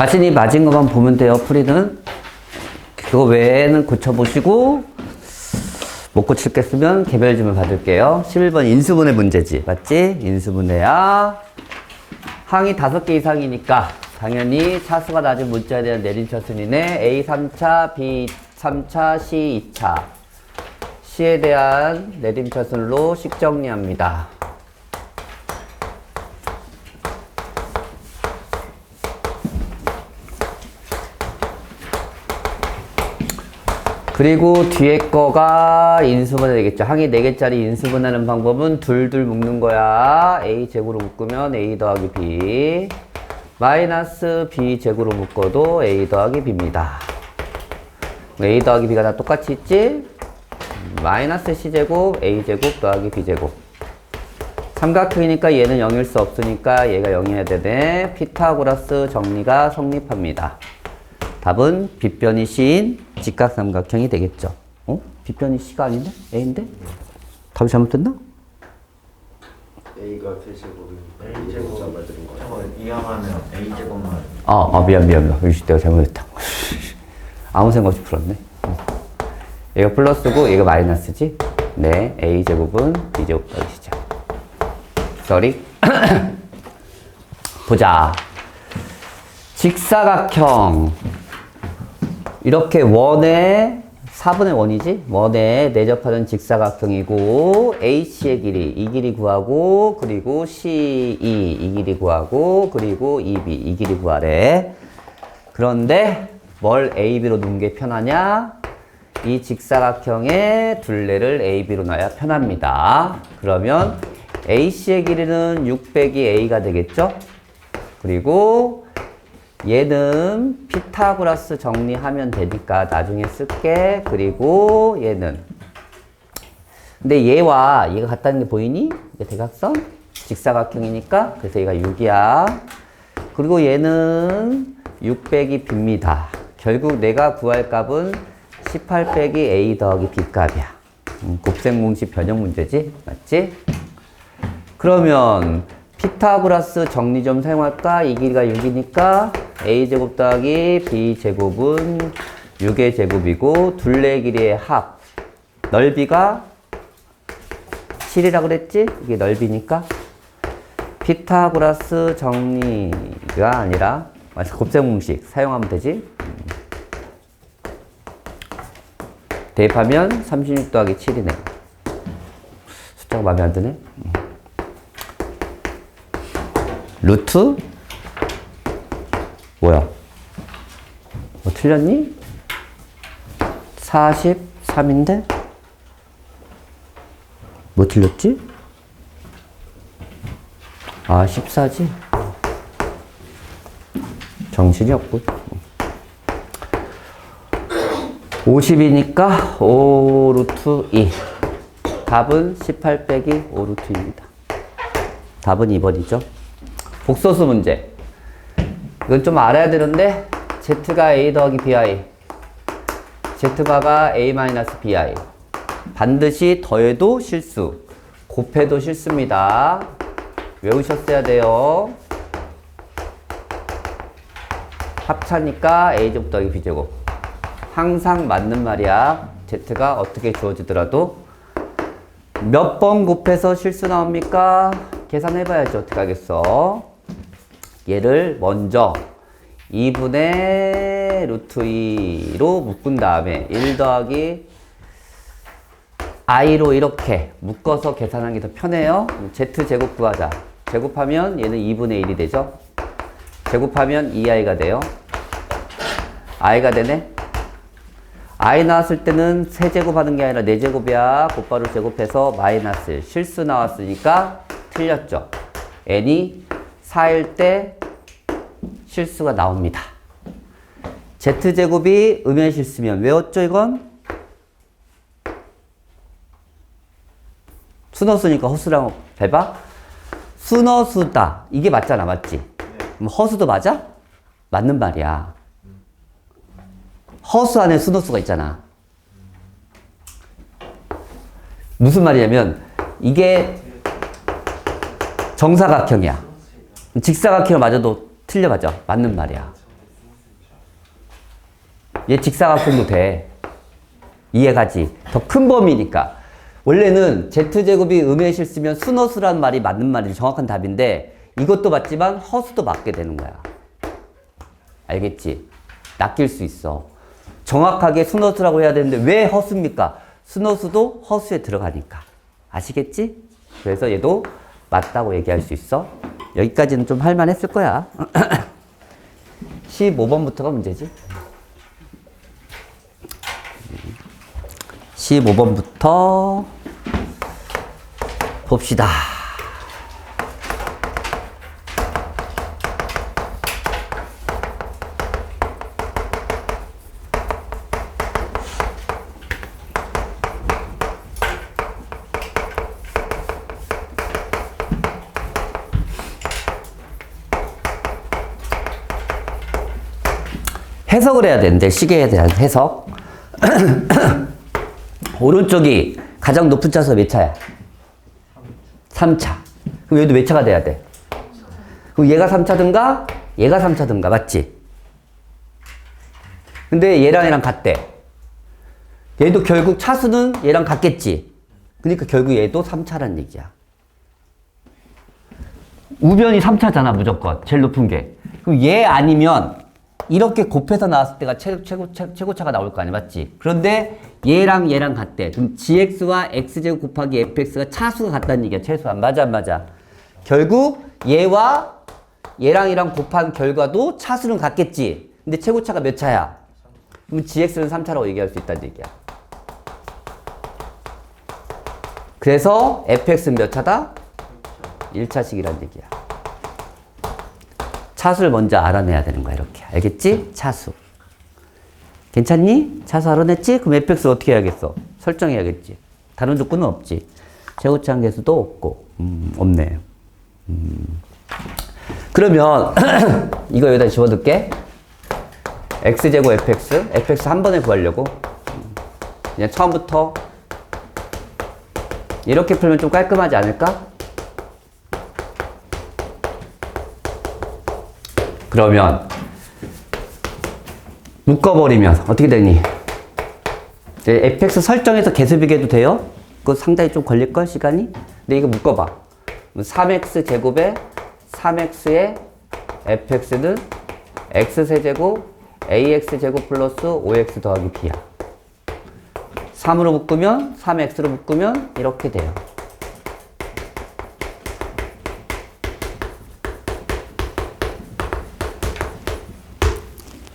자신이 맞은 것만 보면 돼요, 풀이는. 그거 외에는 고쳐보시고, 못 고칠 게 쓰면 개별지문 받을게요. 11번 인수분해 문제지. 맞지? 인수분해야. 항이 5개 이상이니까 당연히 차수가 낮은 문자에 대한 내림차순이네. A 3차, B 3차, C 2차. C에 대한 내림차순으로 식 정리합니다. 그리고 뒤에 거가 인수분해 되겠죠. 항이 4개짜리 인수분해하는 방법은 둘둘 묶는 거야. A 제곱으로 묶으면 A 더하기 B. 마이너스 B 제곱으로 묶어도 A 더하기 B입니다. A 더하기 B가 다 똑같이 있지? 마이너스 C 제곱, A 제곱 더하기 B 제곱. 삼각형이니까 얘는 0일 수 없으니까 얘가 0이어야 되네. 피타고라스 정리가 성립합니다. 답은 빗변이 C인 직각삼각형이 되겠죠. 어? 빗변이 C가 아닌데? A인데? 답이 잘못됐나? A가 세제곱은 A제곱 잡아드린 거예요. 이항하면 A제곱만. 미안. 역시 내가 잘못했다. 아무 생각 없이 풀었네. 얘가 플러스고 얘가 마이너스지? 네, A제곱은 B제곱 더하기 C제곱. 쏘리. 보자. 직사각형. 이렇게 원의 4분의 1이지? 원에 내접하는 직사각형이고 AC의 길이, 이 길이 구하고 그리고 CE, 이 길이 구하고 그리고 EB, 이 길이 구하래. 그런데 뭘 AB로 놓은 게 편하냐? 이 직사각형의 둘레를 AB로 놔야 편합니다. 그러면 AC의 길이는 6 빼기 A가 되겠죠? 그리고 얘는 피타고라스 정리하면 되니까 나중에 쓸게. 그리고 얘는 근데 얘와 얘가 같다는 게 보이니? 이게 대각선 직사각형이니까 그래서 얘가 6이야. 그리고 얘는 6 빼기 B입니다. 결국 내가 구할 값은 18 빼기 A 더하기 B 값이야. 곱셈공식 변형 문제지? 맞지? 그러면 피타고라스 정리 좀 사용할까? 이 길이가 6이니까 A제곱 더하기 B제곱은 6의 제곱이고 둘레 길이의 합 넓이가 7이라고 그랬지? 이게 넓이니까 피타고라스 정리가 아니라 곱셈 공식 사용하면 되지? 대입하면 36 더하기 7이네. 숫자가 마음에 안 드네. 루트? 뭐야? 뭐 틀렸니? 43인데? 뭐 틀렸지? 14지? 정신이 없군. 50이니까 5 루트 2. 답은 18 빼기 5 루트 2입니다. 답은 2번이죠. 복소수 문제. 이건 좀 알아야 되는데 Z가 A 더하기 BI Z바가 A-BI 반드시 더해도 실수 곱해도 실수입니다. 외우셨어야 돼요. 합차니까 A제곱 더하기 B제곱 항상 맞는 말이야. Z가 어떻게 주어지더라도 몇 번 곱해서 실수 나옵니까? 계산해봐야지. 어떻게 하겠어? 얘를 먼저 2분의 루트 2로 묶은 다음에 1 더하기 i로 이렇게 묶어서 계산하는 게 더 편해요. z제곱 구하자. 제곱하면 얘는 2분의 1이 되죠. 제곱하면 2i가 돼요. i가 되네. i 나왔을 때는 세제곱 하는 게 아니라 4제곱이야. 곧바로 제곱해서 마이너스 1. 실수 나왔으니까 틀렸죠. n이 4일 때 실수가 나옵니다. z제곱이 음의 실수면 외웠죠 이건? 순허수니까 허수랑 해봐. 순허수다. 이게 맞잖아. 맞지? 그럼 허수도 맞아? 맞는 말이야. 허수 안에 순허수가 있잖아. 무슨 말이냐면 이게 정사각형이야. 직사각형을 맞아도 틀려 맞아. 맞는 말이야. 얘 직사각형도 돼. 이해가지? 더 큰 범위니까. 원래는 Z제곱이 음의 실수면 순허수란 말이 맞는 말이지. 정확한 답인데 이것도 맞지만 허수도 맞게 되는 거야. 알겠지? 낚일 수 있어. 정확하게 순허수라고 해야 되는데 왜 허수입니까? 순허수도 허수에 들어가니까. 아시겠지? 그래서 얘도 맞다고 얘기할 수 있어. 여기까지는 좀 할만했을 거야. 15번부터가 문제지. 15번부터 봅시다. 해석을 해야 되는데 시계에 대한 해석. 오른쪽이 가장 높은 차수 몇 차야? 3차. 그럼 얘도 몇 차가 돼야 돼? 그럼 얘가 3차든가 얘가 3차든가 맞지? 근데 얘랑 얘랑 같대. 얘도 결국 차수는 얘랑 같겠지? 그러니까 결국 얘도 3차란 얘기야. 우변이 3차잖아 무조건. 제일 높은 게. 그럼 얘 아니면 이렇게 곱해서 나왔을 때가 최고차가 나올 거 아니야, 맞지? 그런데 얘랑 얘랑 같대. 그럼 gx와 x제곱 곱하기 fx가 차수가 같다는 얘기야, 최소한. 맞아, 안 맞아? 결국 얘와 얘랑 곱한 결과도 차수는 같겠지? 근데 최고차가 몇 차야? 그럼 gx는 3차라고 얘기할 수 있다는 얘기야. 그래서 fx는 몇 차다? 1차식이란 얘기야. 차수를 먼저 알아내야 되는 거야, 이렇게. 알겠지? 차수. 괜찮니? 차수 알아냈지? 그럼 fx 어떻게 해야겠어? 설정해야겠지. 다른 조건은 없지. 최고차 한계수도 없고. 없네. 그러면 이거 여기다 집어넣을게. x제곱 fx 한 번에 구하려고. 그냥 처음부터 이렇게 풀면 좀 깔끔하지 않을까? 그러면 묶어버리면 어떻게 되니? 이제 fx 설정해서 계수비교해도 돼요? 그거 상당히 좀 걸릴걸 시간이? 근데 이거 묶어봐. 3x 제곱에 3x의 fx는 x세제곱 ax제곱 플러스 5x 더하기 b야. 3으로 묶으면 3x로 묶으면 이렇게 돼요.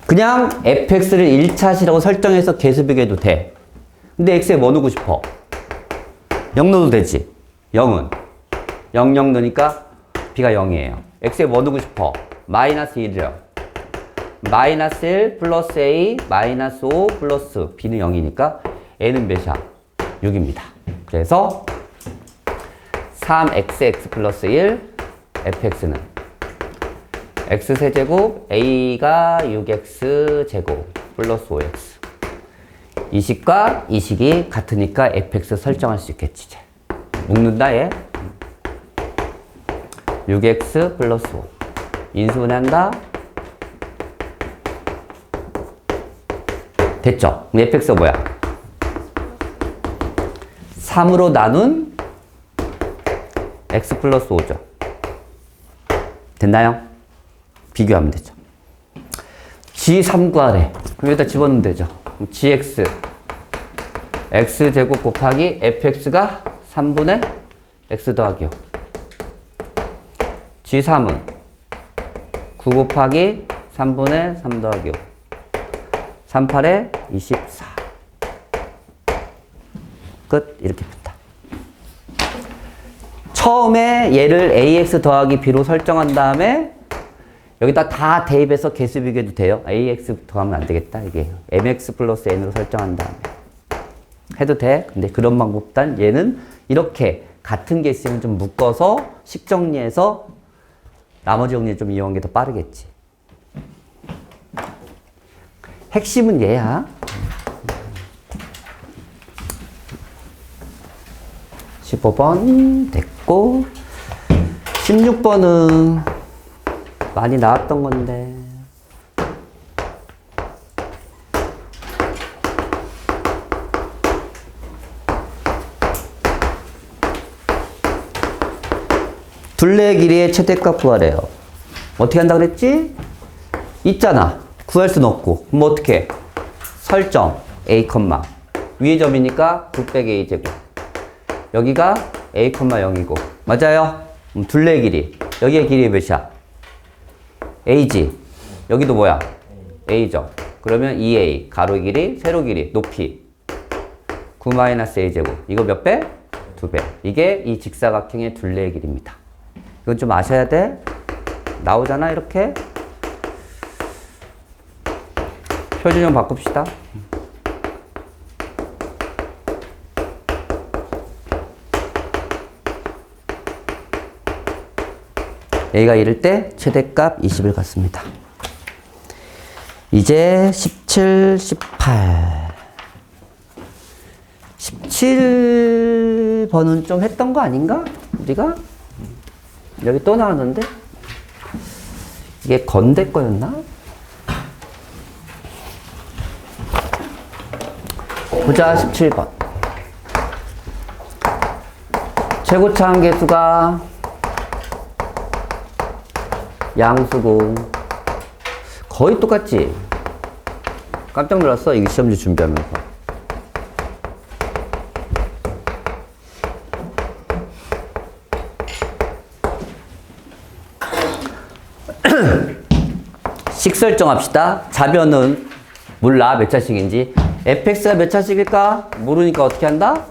그냥 fx를 1차시라고 설정해서 계수비교해도 돼. 근데 x에 뭐 넣고 싶어? 0 넣어도 되지. 0은 0, 0 넣으니까 b가 0이에요. x에 뭐 넣고 싶어? 마이너스 1이요. 마이너스 1 플러스 a 마이너스 5 플러스 b는 0이니까 a는 몇이야? 6입니다. 그래서 3xx 플러스 1 fx는 x세제곱 a가 6x제곱 플러스 5x 이 식과 이 식이 같으니까 fx 설정할 수 있겠지. 이제 묶는다 얘. 6x 플러스 5 인수분해한다. 됐죠? 그럼 fx가 뭐야? 3으로 나눈 x 플러스 5죠. 됐나요? 비교하면 되죠. G3 구하래. 그럼 여기다 집어넣으면 되죠. GX X제곱 곱하기 fx가 3분의 x 더하기 5. G3은 9 곱하기 3분의 3 더하기 5. 38에 24. 끝. 이렇게 푼다. 처음에 얘를 ax 더하기 b로 설정한 다음에 여기다 다 대입해서 계수비교해도 돼요. ax 더하면 안 되겠다. 이게 mx 플러스 n으로 설정한 다음에 해도 돼. 근데 그런 방법보단 얘는 이렇게 같은 게 있으면 좀 묶어서 식 정리해서 나머지 정리 좀 이용한 게 더 빠르겠지. 핵심은 얘야. 15번 됐고 16번은 많이 나왔던 건데 둘레의 길이의 최대값 구하래요. 어떻게 한다 그랬지? 있잖아. 구할 순 없고. 그럼 어떻게? 설정 a, 위의 점이니까 9 빼기 a 제곱. 여기가 a, 0이고. 맞아요? 둘레의 길이. 여기의 길이 몇이야? a지. 여기도 뭐야? a죠. 그러면 2a, 가로 길이, 세로 길이, 높이 9-a 제곱. 이거 몇 배? 2배. 이게 이 직사각형의 둘레의 길이입니다. 이건 좀 아셔야 돼. 나오잖아, 이렇게. 표준 좀 바꿉시다. A가 이럴 때 최대값 20을 갖습니다. 이제 17, 18. 17번은 좀 했던 거 아닌가? 우리가? 여기 또 나왔는데? 이게 건대 거였나? 보자, 17번. 최고차 함계수가 양수고 거의 똑같지? 깜짝 놀랐어, 이게 시험지 준비하면서. 식 설정합시다. 좌변은 몰라, 몇 차식인지. fx가 몇 차식일까? 모르니까 어떻게 한다?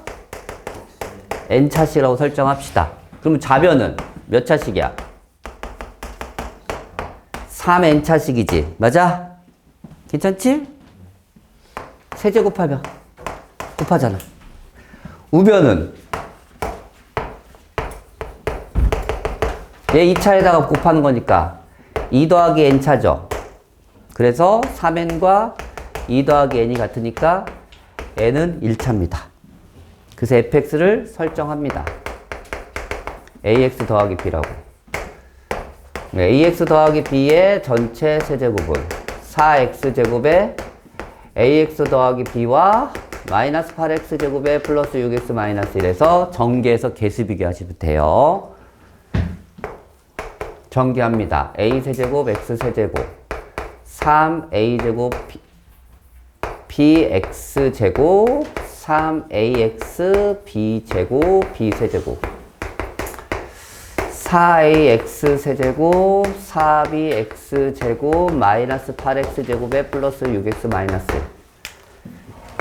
n차식이라고 설정합시다. 그럼 좌변은 몇 차식이야? 3n차식이지. 맞아? 괜찮지? 세제곱하면 곱하잖아. 우변은 얘 2차에다가 곱하는 거니까 2 더하기 n차죠. 그래서 3n과 2 더하기 n이 같으니까 n은 1차입니다. 그래서 fx를 설정합니다. ax 더하기 b라고. ax 더하기 b의 전체 세제곱은 4x제곱에 ax 더하기 b와 마이너스 8x제곱에 플러스 6x 마이너스 1에서 전개해서 개수 비교하시면 돼요. 전개합니다. a세제곱 x세제곱 3a제곱 bx제곱 3ax b제곱 b세제곱 4ax 세제곱 4bx제곱 마이너스 8x제곱에 플러스 6x 마이너스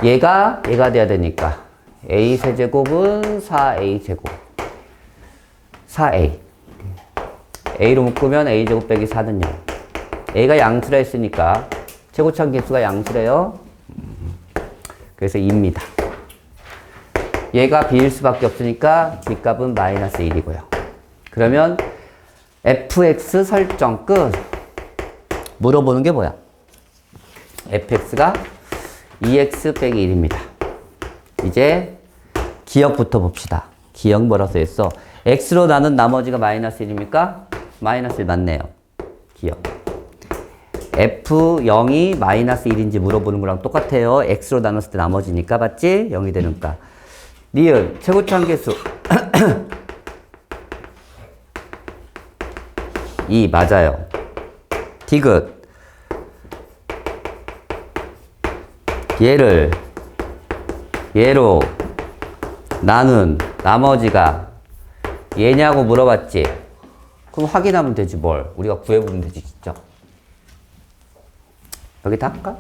얘가 돼야 되니까 a 세제곱은 4a제곱 4a a로 묶으면 a제곱 빼기 4는 0 a가 양수라 했으니까 최고차 개수가 양수래요. 그래서 2입니다. 얘가 b일 수밖에 없으니까 b값은 마이너스 1이고요. 그러면 fx 설정 끝. 물어보는 게 뭐야? fx가 2x 빼기 1입니다. 이제 기억부터 봅시다. 기억 뭐라 써있어? x로 나눈 나머지가 마이너스 1입니까? 마이너스 1 맞네요. 기억. f0이 마이너스 1인지 물어보는 거랑 똑같아요. x로 나눴을 때 나머지니까 맞지? 0이 되니까. 니은 최고차 함계수 2 맞아요. 디귿 얘로 나눈 나머지가 얘냐고 물어봤지? 그럼 확인하면 되지 뭘. 우리가 구해보면 되지 직접. 여기다 할까?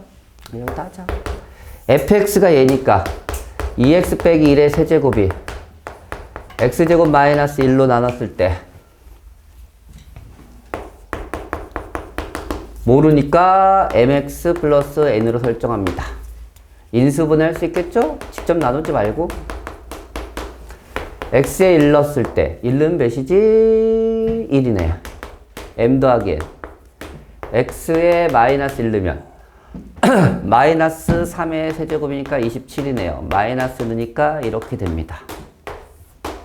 여기다 하자. fx가 얘니까 2x 빼기 1의 세제곱이 x제곱 마이너스 1로 나눴을 때 모르니까 mx 플러스 n으로 설정합니다. 인수분해 할 수 있겠죠? 직접 나누지 말고. x에 1 넣었을 때 1은 몇이지? 1이네. m 더하기 n. x에 마이너스 1 넣으면 마이너스 3의 세제곱이니까 27이네요. 마이너스 넣으니까 이렇게 됩니다.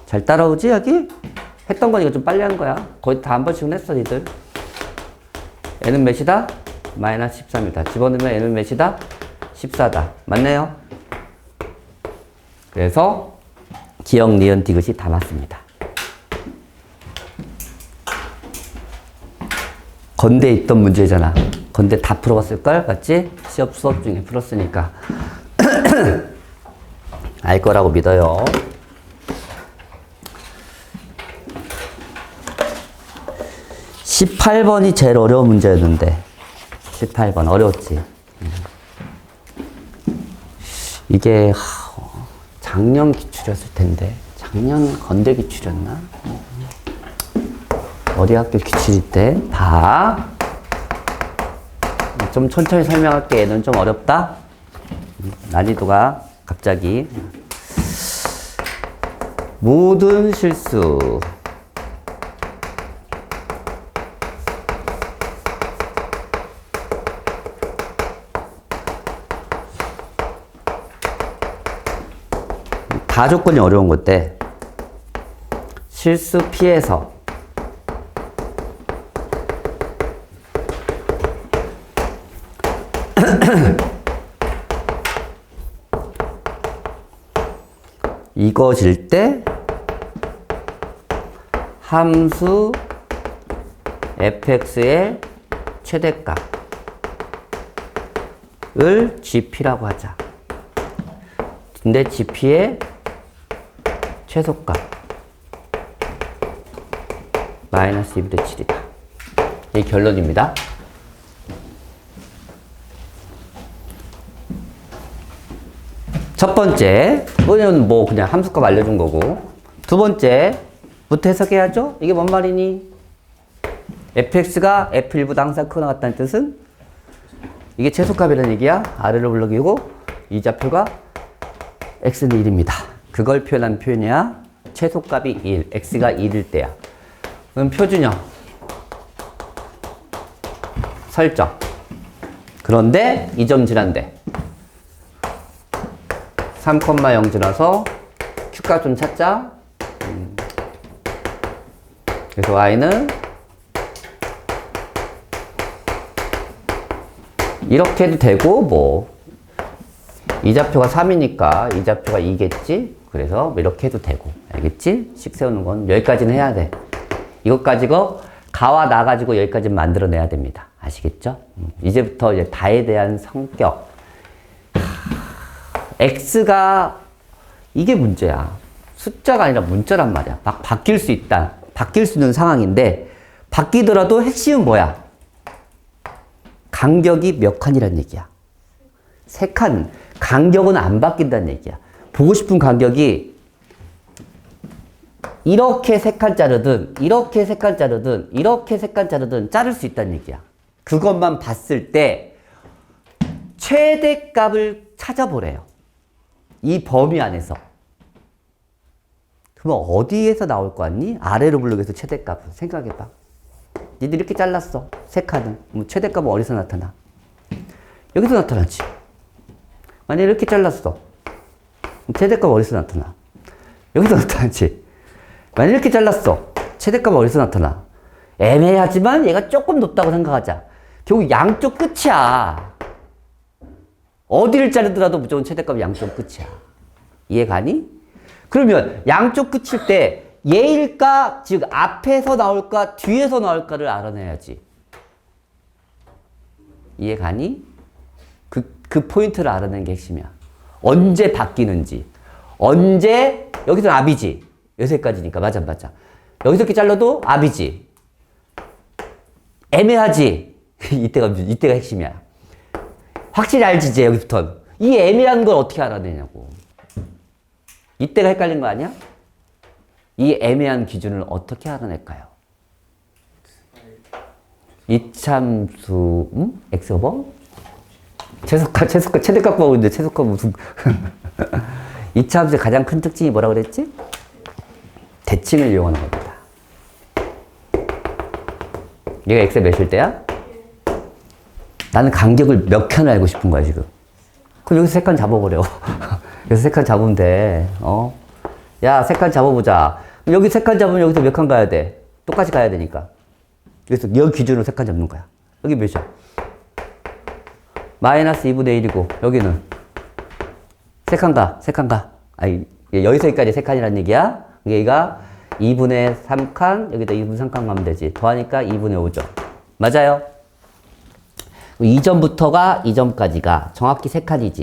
잘 따라오지 여기? 했던 거니까 좀 빨리 한 거야. 거의 다 한 번씩은 했어 니들. n은 몇이다? 마이너스 13이다. 집어넣으면 n은 몇이다? 14다. 맞네요. 그래서 기억, 니은, 디귿이 다 맞습니다. 건대에 있던 문제잖아. 건대 다 풀어봤을걸? 맞지? 시험 수업 중에 풀었으니까. 알 거라고 믿어요. 18번이 제일 어려운 문제였는데 18번 어려웠지. 이게 작년 기출이었을 텐데 작년 건대 기출이었나? 어디 학교 기출일 때? 봐. 좀 천천히 설명할게. 얘는 좀 어렵다. 난이도가 갑자기. 모든 실수. 다 조건이 어려운 건데 실수 피해서 이것일 때 함수 fx의 최대값을 gp라고 하자. 근데 gp의 최소값 마이너스 2분의 7이다. 이게 결론입니다. 첫 번째, 이건 뭐 그냥 함수값 알려준 거고. 두 번째부터 해석해야죠. 이게 뭔 말이니? fx가 f1보다 항상 크거나 같다는 뜻은 이게 최소값이라는 얘기야. 아래로 불러기고 이 좌표가 x는 1입니다. 그걸 표현한 표현이야. 최소값이 1, x가 1일 때야. 그럼 표준형 설정. 그런데 이 점 지난데 3,0 지나서 q값 좀 찾자. 그래서 y는 이렇게 해도 되고 뭐 이 좌표가 3이니까 이 좌표가 2겠지? 그래서 이렇게 해도 되고. 알겠지? 식 세우는 건 여기까지는 해야 돼. 이것 가지고 가와 나 가지고 여기까지 만들어내야 됩니다. 아시겠죠? 이제부터 이제 다에 대한 성격. x가 이게 문제야. 숫자가 아니라 문자란 말이야. 막 바뀔 수 있다. 바뀔 수 있는 상황인데 바뀌더라도 핵심은 뭐야? 간격이 몇 칸이란 얘기야. 3칸. 간격은 안 바뀐다는 얘기야. 보고 싶은 간격이 이렇게 3칸 자르든 이렇게 3칸 자르든 이렇게 3칸 자르든 자를 수 있다는 얘기야. 그것만 봤을 때 최대값을 찾아보래요. 이 범위 안에서. 그러면 어디에서 나올 거 같니? 아래로 블록에서 최대값은. 생각해봐. 니들 이렇게 잘랐어. 3칸은. 그럼 최대값은 어디서 나타나? 여기서 나타나지. 만약에 이렇게 잘랐어. 최대값은 어디서 나타나? 여기서 나타나지. 만약에 이렇게 잘랐어. 최대값은 어디서 나타나? 애매하지만 얘가 조금 높다고 생각하자. 결국 양쪽 끝이야. 어디를 자르더라도 무조건 최대값이 양쪽 끝이야. 이해 가니? 그러면 양쪽 끝일 때 얘일까, 즉 앞에서 나올까, 뒤에서 나올까를 알아내야지. 이해 가니? 그 포인트를 알아내는 게 핵심이야. 언제 바뀌는지. 언제, 여기서 압이지. 여기까지니까. 맞아. 여기서 이렇게 잘라도 압이지. 애매하지. 이때가 핵심이야. 확실히 알지, 이제 여기부터. 이 애매한 걸 어떻게 알아내냐고. 이때가 헷갈린 거 아니야? 이 애매한 기준을 어떻게 알아낼까요? 이참수, x어버? 최대값 보고 있는데 최소값 무슨. 이참수의 가장 큰 특징이 뭐라 그랬지? 대칭을 이용하는 겁니다. 얘가 x의 몇일 때야? 나는 간격을 몇 칸을 알고 싶은 거야, 지금. 그럼 여기서 3칸 잡아버려. 여기서 3칸 잡으면 돼. 야, 3칸 잡아보자. 여기 3칸 잡으면 여기서 몇 칸 가야 돼? 똑같이 가야 되니까. 그래서 여기 기준으로 3칸 잡는 거야. 여기 몇이야? 마이너스 2분의 1이고, 여기는 3칸 가. 아니, 여기서 여기까지 3칸이란 얘기야. 여기가 2분의 3칸, 여기다 2분의 3칸 가면 되지. 더하니까 2분의 5죠. 맞아요? 이점부터가 이점까지가 정확히 세 칸이지.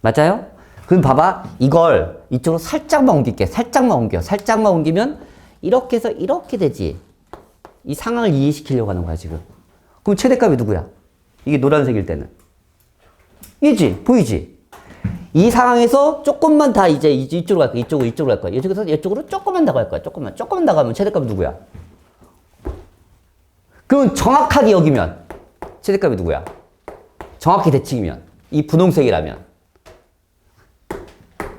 맞아요? 그럼 봐봐. 이걸 이쪽으로 살짝만 옮길게. 살짝만 옮겨. 살짝만 옮기면 이렇게 해서 이렇게 되지. 이 상황을 이해시키려고 하는 거야, 지금. 그럼 최대값이 누구야? 이게 노란색일 때는. 이지? 보이지? 이 상황에서 조금만 다 이제 이쪽으로 갈 거야. 이쪽으로 갈 거야. 이쪽으로 조금만 더 갈 거야. 조금만 더 가면 최대값이 누구야? 그럼 정확하게 여기면 최대값이 누구야? 정확히 대칭이면. 이 분홍색이라면.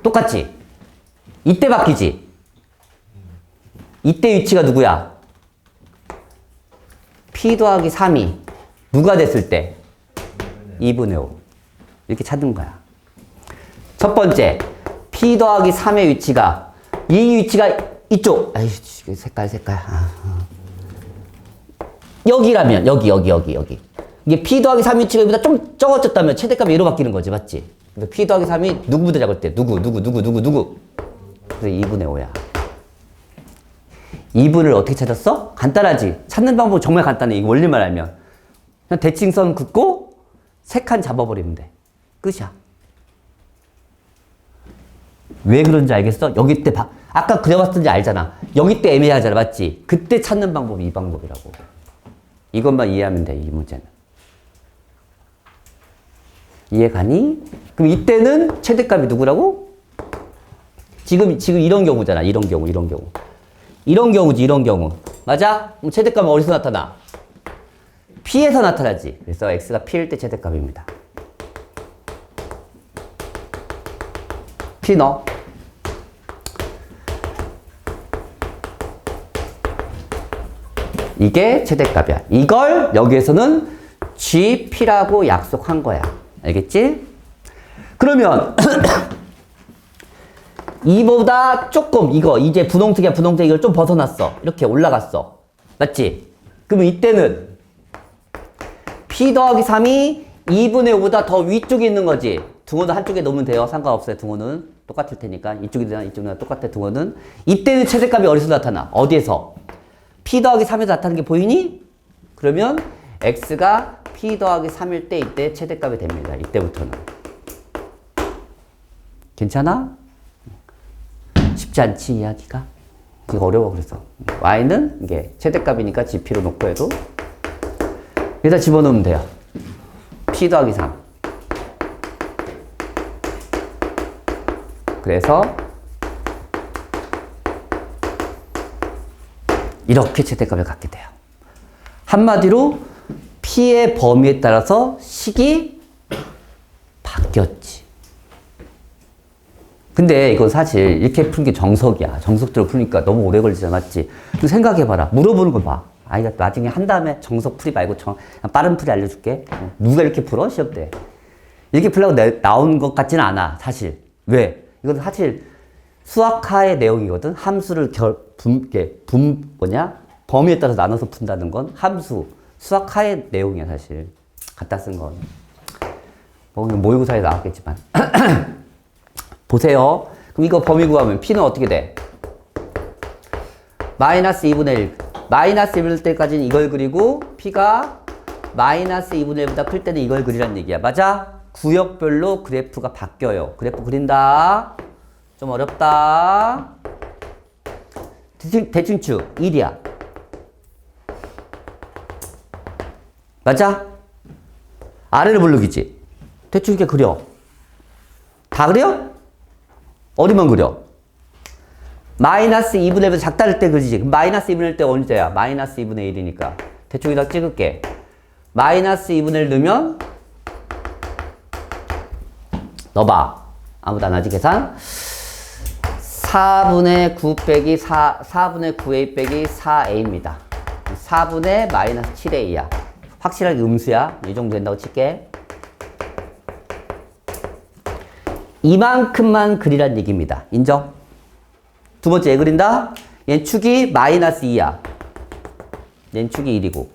똑같지? 이때 바뀌지? 이때 위치가 누구야? P 더하기 3이 누가 됐을 때? 2분의 5. 이렇게 찾는 거야. 첫 번째, P 더하기 3의 위치가, 이 위치가 이쪽. 아이, 색깔. 여기라면, 여기. 이게 P 더하기 3 위치가 여기보다 좀 적어졌다면 최대값이 얘로 바뀌는 거지, 맞지? 근데 P 더하기 3이 누구보다 작을 때? 누구. 그래서 2분의 5야. 2분을 어떻게 찾았어? 간단하지? 찾는 방법 정말 간단해. 이 원리만 알면. 그냥 대칭선 긋고 세 칸 잡아버리면 돼. 끝이야. 왜 그런지 알겠어? 여기 때 아까 그려봤던지 알잖아. 여기 때 애매하잖아. 맞지? 그때 찾는 방법이 이 방법이라고. 이것만 이해하면 돼. 이 문제는. 이해가니? 그럼 이때는 최대값이 누구라고? 지금 이런 경우잖아. 이런 경우. 이런 경우. 맞아? 그럼 최대값은 어디서 나타나? P에서 나타나지. 그래서 X가 P일 때 최대값입니다. P 넣어. 이게 최대값이야. 이걸 여기에서는 GP라고 약속한 거야. 알겠지? 그러면 이보다 조금 이제 분홍색이야. 이걸 좀 벗어났어. 이렇게 올라갔어. 맞지? 그러면 이때는 P 더하기 3이 2분의 5보다 더 위쪽에 있는 거지. 등호는 한쪽에 놓으면 돼요. 상관없어요. 등호는 똑같을 테니까. 이쪽이나 이쪽이나 똑같아. 등호는. 이때는 최대값이 어디서 나타나? 어디에서? P 더하기 3에서 나타나는 게 보이니? 그러면 X가 P 더하기 3일 때 이때 최대값이 됩니다. 이때부터는. 괜찮아? 쉽지 않지, 이야기가? 이거 어려워, 그래서. Y는 이게 최대값이니까 GP로 놓고 해도. 여기다 집어넣으면 돼요. P 더하기 3. 그래서 이렇게 최대값을 갖게 돼요. 한마디로 P의 범위에 따라서 식이 바뀌었지. 근데 이건 사실 이렇게 푸는 게 정석이야. 정석대로 푸니까 너무 오래 걸리잖아. 맞지? 좀 생각해봐라. 물어보는 거 봐. 아이가 나중에 한 다음에 정석 풀이 말고 그냥 빠른 풀이 알려줄게. 누가 이렇게 풀어? 시험 때. 이렇게 풀려고 나온 것 같지는 않아. 사실. 왜? 이건 사실 수학하의 내용이거든. 함수를 범위에 따라서 나눠서 푼다는 건 함수. 수학하의 내용이야, 사실. 갖다 쓴 건. 뭐, 모의고사에 나왔겠지만. 보세요. 그럼 이거 범위 구하면 P는 어떻게 돼? 마이너스 2분의 1. 마이너스 2분의 1때까지는 이걸 그리고 P가 마이너스 2분의 1보다 클 때는 이걸 그리라는 얘기야. 맞아? 구역별로 그래프가 바뀌어요. 그래프 그린다. 좀 어렵다. 대칭축 1이야. 맞아? 아래를 볼록이지? 대충 이렇게 그려. 다 그려? 어디만 그려? 마이너스 2분의 1보다 작다를 때 그리지. 그럼 마이너스 2분의 1 때 언제야? 마이너스 2분의 1이니까. 대충 여기다 찍을게. 마이너스 2분의 1 넣으면 넣어봐. 아무도 안 하지 계산? 4분의 9 빼기 4분의 9a 빼기 4a입니다. 4분의 마이너스 7a야. 확실하게 음수야. 이 정도 된다고 칠게. 이만큼만 그리란 얘기입니다. 인정? 두 번째 얘 그린다? 얘는 축이 마이너스 2야. 얘는 축이 1이고.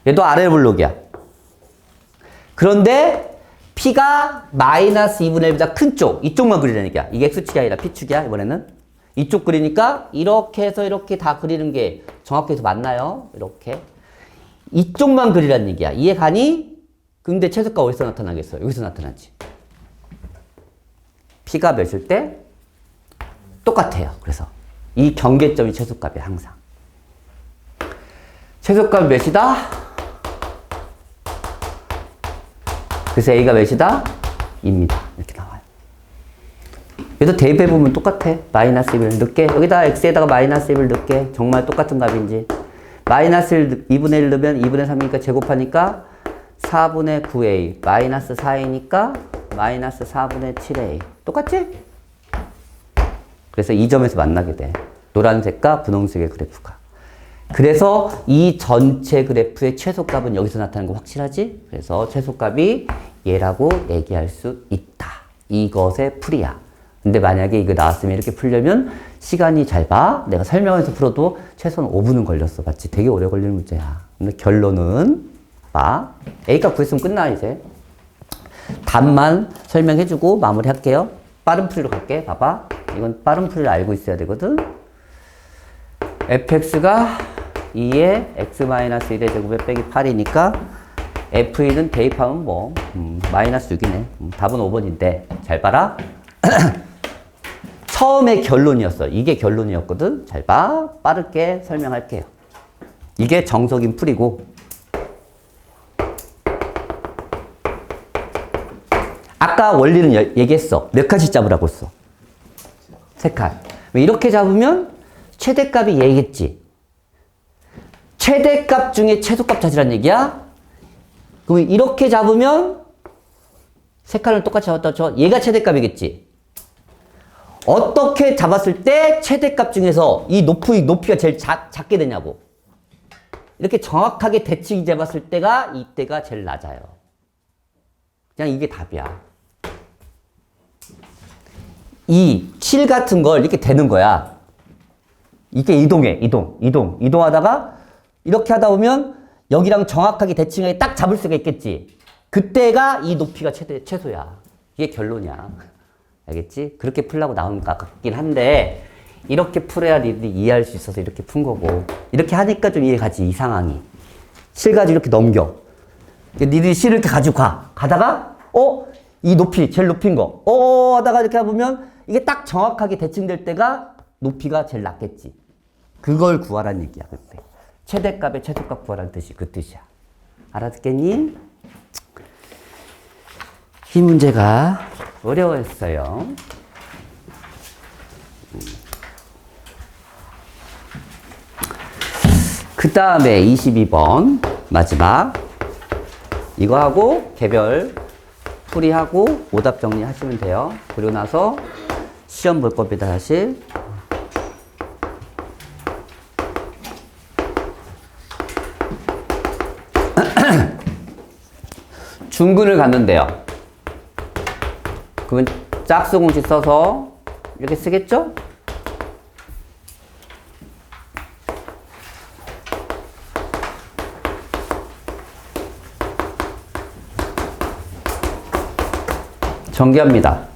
얘도 아래 블록이야. 그런데 P가 마이너스 2분의 1보다 큰 쪽, 이쪽만 그리라는 얘기야. 이게 X축이 아니라 P축이야, 이번에는. 이쪽 그리니까 이렇게 해서 이렇게 다 그리는 게 정확해서 맞나요? 이렇게. 이쪽만 그리라는 얘기야. 이해 가니? 근데 최소값 어디서 나타나겠어? 여기서 나타나지. P가 몇일 때? 똑같아요. 그래서 이 경계점이 최소값이야, 항상. 최소값 몇이다? 그래서 A가 몇이다? 2입니다. 이렇게 나와요. 그래서 대입해보면 똑같아. 마이너스 1을 넣게. 여기다 X에다가 마이너스 1을 넣게. 정말 똑같은 값인지. 마이너스 2분의 1 넣으면 2분의 3이니까 제곱하니까 4분의 9A. 마이너스 4A니까 마이너스 4분의 7A. 똑같지? 그래서 이 점에서 만나게 돼. 노란색과 분홍색의 그래프가. 그래서 이 전체 그래프의 최소값은 여기서 나타나는 거 확실하지? 그래서 최소값이 얘라고 얘기할 수 있다. 이것의 풀이야. 근데 만약에 이거 나왔으면 이렇게 풀려면 시간이 잘 봐. 내가 설명해서 풀어도 최소한 5분은 걸렸어. 맞지? 되게 오래 걸리는 문제야. 근데 결론은 봐. A값 구했으면 끝나 이제. 답만 설명해주고 마무리할게요. 빠른 풀이로 갈게. 봐봐. 이건 빠른 풀이를 알고 있어야 되거든. fx가 2에 x-1의 제곱에 빼기 8이니까 f2는 대입하면 뭐 마이너스 6이네. 답은 5번인데 잘 봐라. 처음에 결론이었어. 이게 결론이었거든. 잘 봐. 빠르게 설명할게요. 이게 정석인 풀이고 아까 원리는 얘기했어. 몇 칸씩 잡으라고 했어? 3칸. 이렇게 잡으면 최대값이 얘겠지. 최대값 중에 최소값 찾으란 얘기야? 그럼 이렇게 잡으면 3칸을 똑같이 잡았다 쳐. 얘가 최대값이겠지. 어떻게 잡았을 때 최대값 중에서 이 높이가 제일 작게 되냐고. 이렇게 정확하게 대칭이 잡았을 때가 이때가 제일 낮아요. 그냥 이게 답이야. 이 7 같은 걸 이렇게 되는 거야. 이게 이동하다가 이렇게 하다 보면 여기랑 정확하게 대칭하게 딱 잡을 수가 있겠지. 그때가 이 높이가 최소야. 이게 결론이야. 알겠지? 그렇게 풀라고 나온 것 같긴 한데 이렇게 풀어야 니들이 이해할 수 있어서 이렇게 푼 거고 이렇게 하니까 좀 이해가지 이 상황이. 7 가지고 이렇게 넘겨. 니들이 C를 이렇게 가지고 가다가 이 높이 제일 높인 거 하다가 이렇게 해보면 이게 딱 정확하게 대칭될 때가 높이가 제일 낮겠지. 그걸 구하라는 얘기야. 그때 최대값의 최소값 구하라는 뜻이 그 뜻이야. 알아듣겠니? 이 문제가 어려웠어요. 그 다음에 22번 마지막 이거 하고 개별 풀이하고 오답 정리하시면 돼요. 그리고 나서 시험 볼 겁니다. 사실 중근을 갖는데요. 그러면 짝수 공식 써서 이렇게 쓰겠죠? 전개합니다.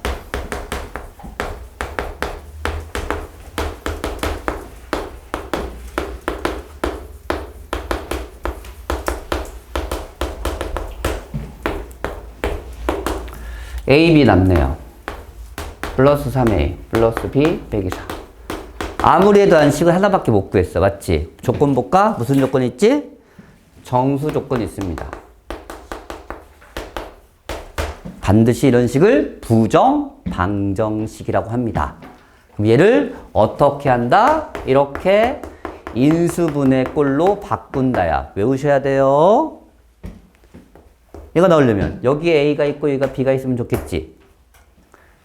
A, B 남네요. 플러스 3A, 플러스 B, 빼기 4. 아무리 해도 안식을 하나밖에 못 구했어. 맞지? 조건 볼까? 무슨 조건 있지? 정수 조건이 있습니다. 반드시 이런 식을 부정, 방정식이라고 합니다. 그럼 얘를 어떻게 한다? 이렇게 인수분해 꼴로 바꾼다야. 외우셔야 돼요. 얘가 나오려면 여기에 A가 있고 여기가 B가 있으면 좋겠지.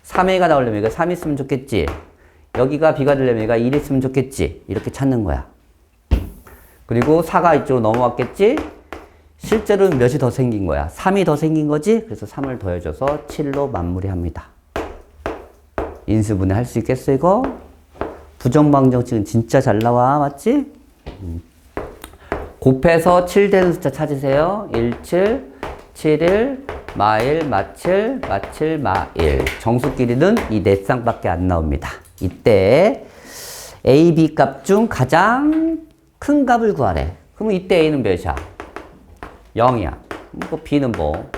3A가 나오려면 여기가 3 있으면 좋겠지. 여기가 B가 되려면 여기가 1 있으면 좋겠지. 이렇게 찾는 거야. 그리고 4가 이쪽으로 넘어왔겠지. 실제로는 몇이 더 생긴 거야? 3이 더 생긴 거지? 그래서 3을 더해줘서 7로 마무리합니다. 인수분해 할 수 있겠어 이거? 부정방정식은 진짜 잘 나와. 맞지? 곱해서 7 되는 숫자 찾으세요. 1, 7, 7, 1, 마1, 마7, 마7, 마1. 정수끼리는 이 네 쌍밖에 안 나옵니다. 이때 A, B 값 중 가장 큰 값을 구하래. 그러면 이때 A는 몇이야? 0이야. 뭐 B는 뭐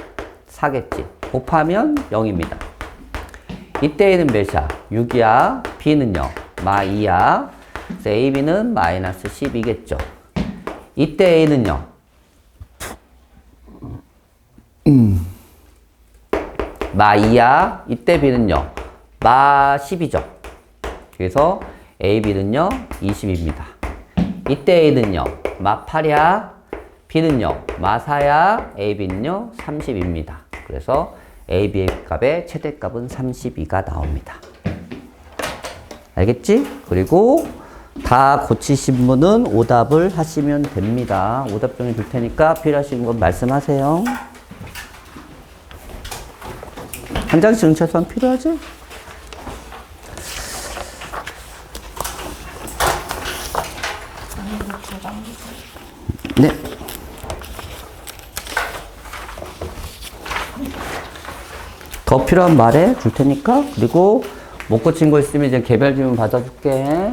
4겠지. 곱하면 0입니다. 이때 A는 몇이야? 6이야. B는요? 마 2야. 그래서 A, B는 마이너스 10이겠죠. 이때 A는요? 마 2야. 이때 B는요? 마 10이죠. 그래서 A, B는요? 20입니다. 이때 A는요? 마 8이야. B는요? 마 4야. A, B는요? 30입니다. 그래서 A, B의 값의 최대값은 32가 나옵니다. 알겠지? 그리고 다 고치신 분은 오답을 하시면 됩니다. 오답 종이 줄 테니까 필요하신 건 말씀하세요. 한 장씩은 최소한 필요하지? 네. 더 필요한 말해 줄 테니까. 그리고 못 고친 거 있으면 이제 개별 질문 받아줄게.